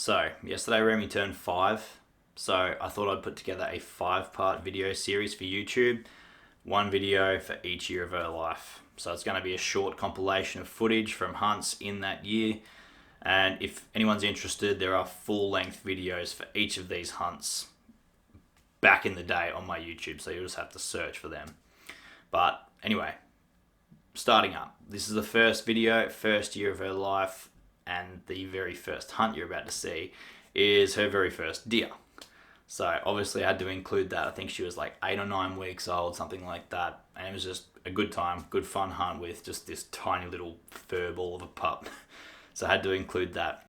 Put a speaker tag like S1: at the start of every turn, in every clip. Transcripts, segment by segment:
S1: So, yesterday Remy turned 5, so I thought I'd put together a 5-part video series for YouTube, one video for each year of her life. So it's going to be a short compilation of footage from hunts in that year, and if anyone's interested, there are full-length videos for each of these hunts back in the day on my YouTube, so you'll just have to search for them. But anyway, starting up, this is the first video, first year of her life, and the very first hunt you're about to see is her very first deer. So obviously I had to include that. I think she was like 8 or 9 weeks old, something like that. And it was just a good time, good fun hunt with just this tiny little fur ball of a pup. So I had to include that.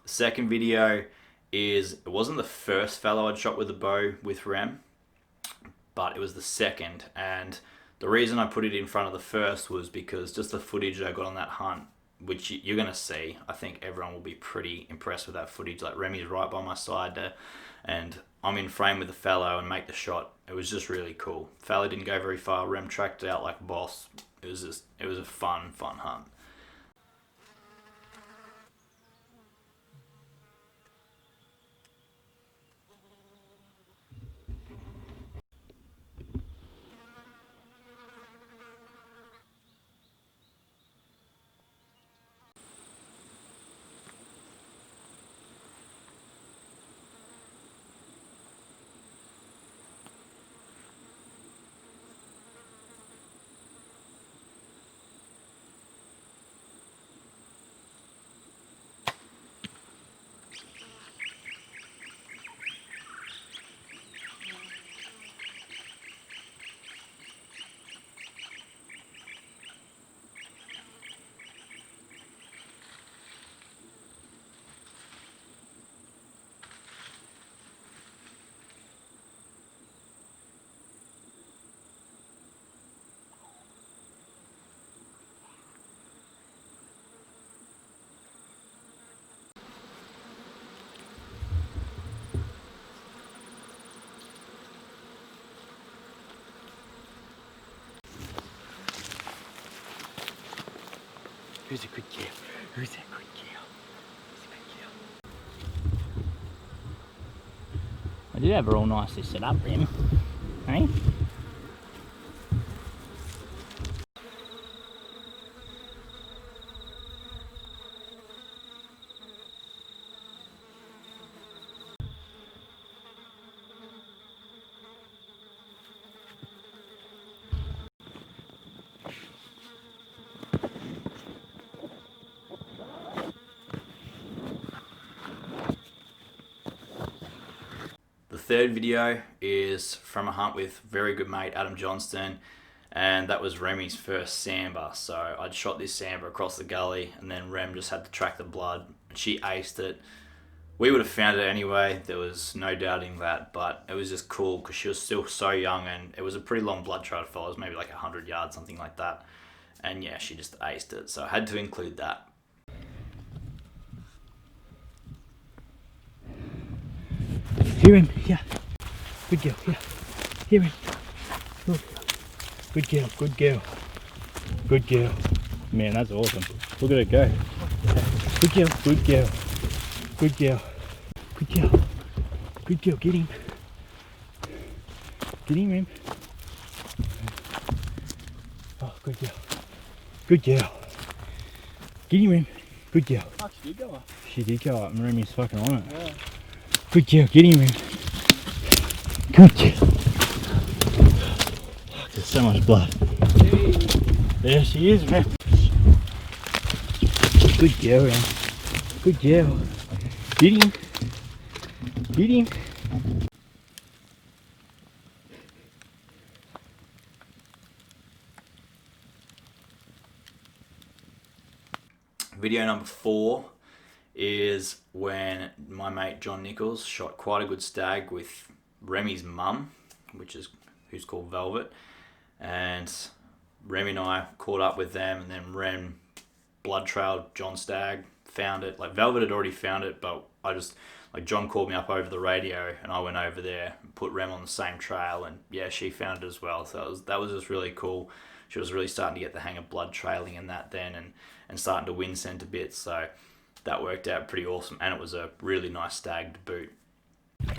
S1: The second video it wasn't the first fellow I'd shot with a bow with Rem, but it was the second, and the reason I put it in front of the first was because just the footage I got on that hunt, which you're going to see, I think everyone will be pretty impressed with that footage. Like, Remy's right by my side there, and I'm in frame with the fallow and make the shot. It was just really cool. Fallow didn't go very far. Rem tracked it out like a boss. It was a fun hunt.
S2: Who's a good girl? Who's a good girl? Who's a good girl? I did have her all nicely set up, Rem. Hey?
S1: The third video is from a hunt with very good mate Adam Johnston, and that was Remy's first sambar. So I'd shot this sambar across the gully, and then Rem just had to track the blood, and she aced it. We would have found it anyway, there was no doubting that, but it was just cool because she was still so young, and it was a pretty long blood trail to follow. It was maybe like 100 yards, something like that. And yeah, she just aced it, so I had to include that.
S2: Hear him, yeah. Good girl, yeah. Hear him. Look. Good girl, good girl. Good girl. Man, that's awesome. Look at it go. Good girl, good girl. Good girl. Good girl. Good girl, get him. Get him, Rem. Oh, good girl. Good girl. Get him, Rem. Good girl.
S3: Oh, she did go up.
S2: She did go up and Remy's fucking on it.
S3: Yeah.
S2: Good girl, get him, Rem. Good girl. Fuck, there's so much blood. There she is, man. Good girl, Rem. Good girl. Get him. Get him.
S1: Video number 4 is when my mate John Nichols shot quite a good stag with Remy's mum, who's called Velvet, and Remy and I caught up with them, and then Rem blood trailed John Stag, found it. Like, Velvet had already found it, but I just, like, John called me up over the radio, and I went over there and put Rem on the same trail, and yeah, she found it as well. So that was just really cool. She was really starting to get the hang of blood trailing and that then, and starting to wind scent a bit. So that worked out pretty awesome, and it was a really nice stag to boot.
S3: I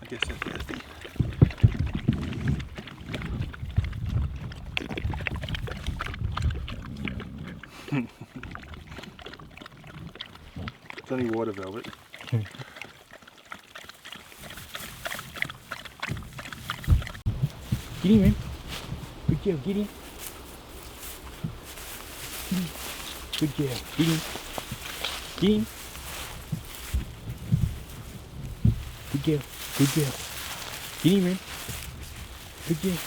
S3: guess that's healthy. It's only water velvet.
S2: Get him, man. Good girl, get him. Good girl, get him. Get him. Good girl, good girl. Get him, man. Good girl.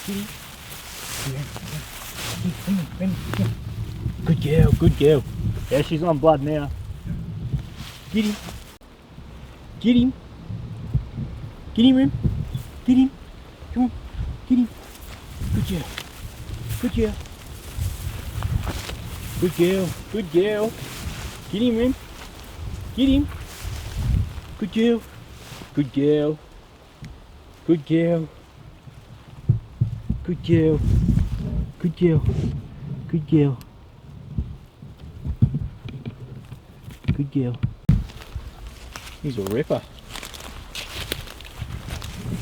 S2: Get him. Good girl, good girl. Yeah, she's on blood now. Get him. Get him. Get him, man. Get him. Come on. Get him. Good girl. Good girl. Good girl. Good girl. Get him, man. Get him. Good girl. Good girl. Good girl. Good girl. Good girl. Good girl. Good girl. He's a ripper.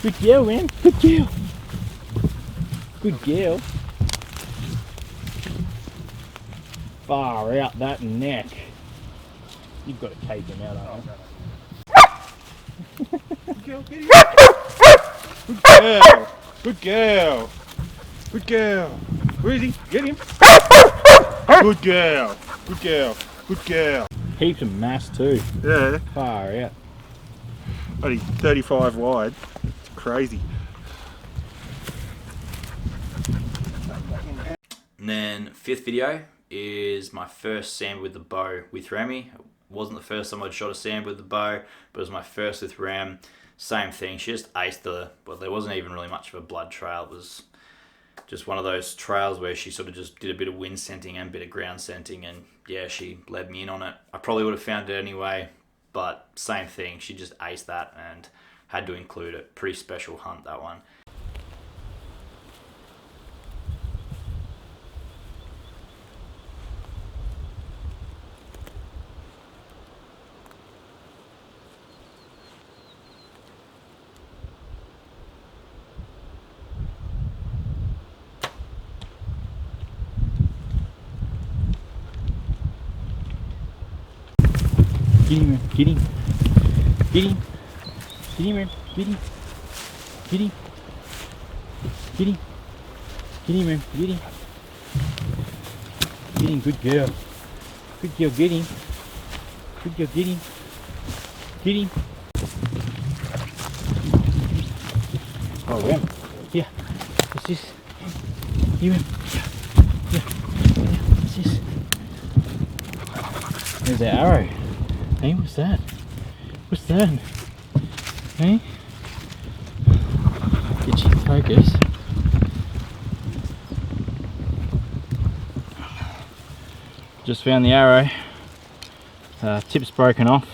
S2: Good girl, man. Good girl. Good girl. Far out that neck. You've got to take him out, haven't you?
S3: Good girl, get him. Good girl. Good girl. Good girl. Where is he? Get him. Good girl. Good girl. Good girl.
S2: Heaps of mass too.
S3: Yeah.
S2: Far out.
S3: Only 35 wide. It's crazy.
S1: And then 5th video is my first sand with the bow with Remy. It wasn't the first time I'd shot a sand with the bow, but it was my first with Rem. Same thing, she just aced well, there wasn't even really much of a blood trail. It was just one of those trails where she sort of just did a bit of wind scenting and a bit of ground scenting, and yeah, she led me in on it. I probably would have found it anyway, but same thing, she just aced that and had to include it. Pretty special hunt, that one.
S2: Get him, man. Get him. Get him. Get him, man. Get him. Get him. Get him. Get him, man. Get him. Get him. Good girl. Good girl. Get him. Good girl. Get him. Get him. Oh, Rem. Here. What's this? Here, Rem. Here. What's this? There's the arrow. Hey, what's that? What's that? Hey? Get you in focus. Just found the arrow. Tip's broken off.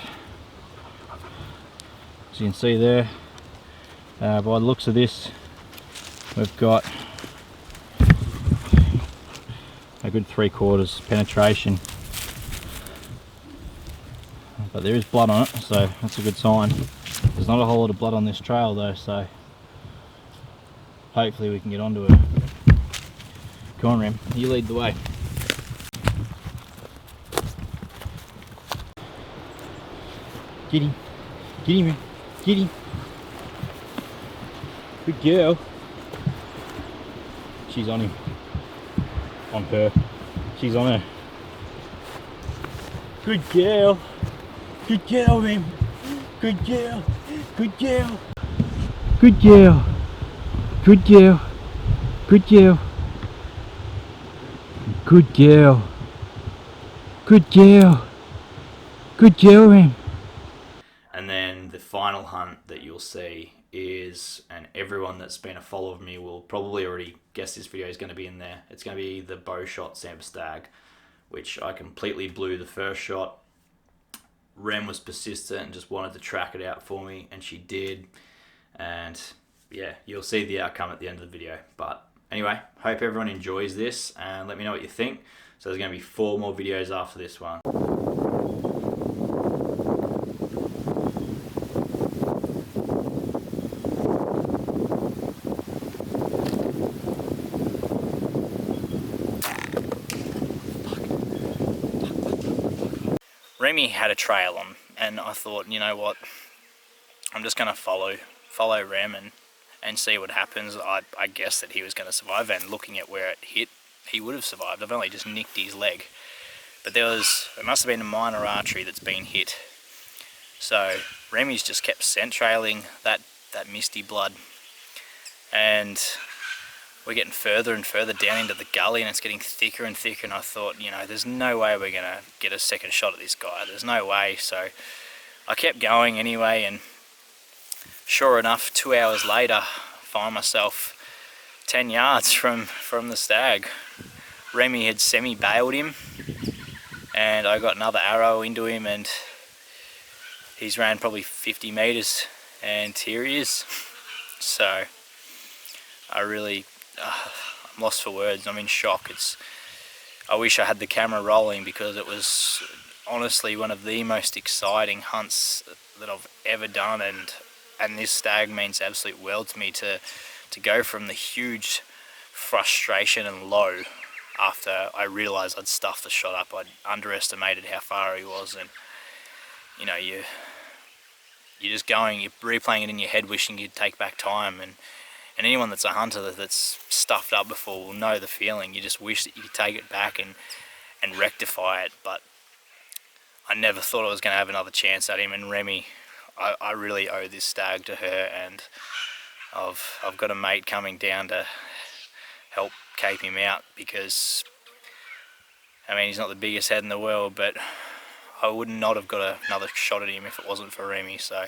S2: As you can see there. By the looks of this, we've got a good 3/4 penetration. But there is blood on it, so that's a good sign. There's not a whole lot of blood on this trail though, so hopefully we can get onto it. Come on, Rem, you lead the way. Get him. Get him, Rem. Get him. Good girl. She's on him. On her. She's on her. Good girl. Good girl, Rem. Good girl. Good girl. Good girl. Good girl. Good girl. Good girl. Good girl. Good girl, Rem.
S1: And then the final hunt that you'll see is, and everyone that's been a follower of me will probably already guess this video is going to be in there. It's going to be the bow shot Sambar stag, which I completely blew the first shot. Rem was persistent and just wanted to track it out for me, and she did. And yeah, you'll see the outcome at the end of the video. But anyway, hope everyone enjoys this, and let me know what you think. So there's going to be 4 more videos after this one. Remy had a trail on, and I thought, you know what, I'm just going to follow Rem and see what happens. I guessed that he was going to survive, and looking at where it hit, he would have survived. I've only just nicked his leg, but there must have been a minor artery that's been hit. So Remy's just kept scent trailing that misty blood, and we're getting further and further down into the gully, and it's getting thicker and thicker, and I thought, you know, there's no way we're going to get a second shot at this guy. There's no way. So I kept going anyway, and sure enough, 2 hours later, find myself 10 yards from the stag. Remy had semi-bailed him, and I got another arrow into him, and he's ran probably 50 meters, and here he is. So I'm lost for words. I'm in shock. I wish I had the camera rolling, because it was honestly one of the most exciting hunts that I've ever done, and this stag means absolute world to me to go from the huge frustration and low after I realised I'd stuffed the shot up. I'd underestimated how far he was, and you know, you're just going, you're replaying it in your head, wishing you'd take back time, and anyone that's a hunter that's stuffed up before will know the feeling. You just wish that you could take it back and rectify it, but I never thought I was going to have another chance at him, and Remy, I really owe this stag to her, and I've got a mate coming down to help cape him out, because I mean, he's not the biggest head in the world, but I would not have got another shot at him if it wasn't for Remy. So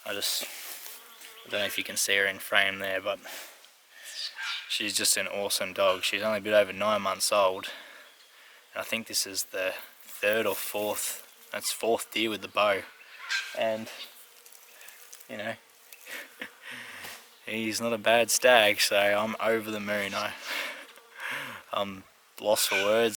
S1: I don't know if you can see her in frame there, but she's just an awesome dog. She's only a bit over 9 months old, and I think this is the 3rd or 4th, that's 4th deer with the bow. And you know, he's not a bad stag, so I'm over the moon. I'm lost for words.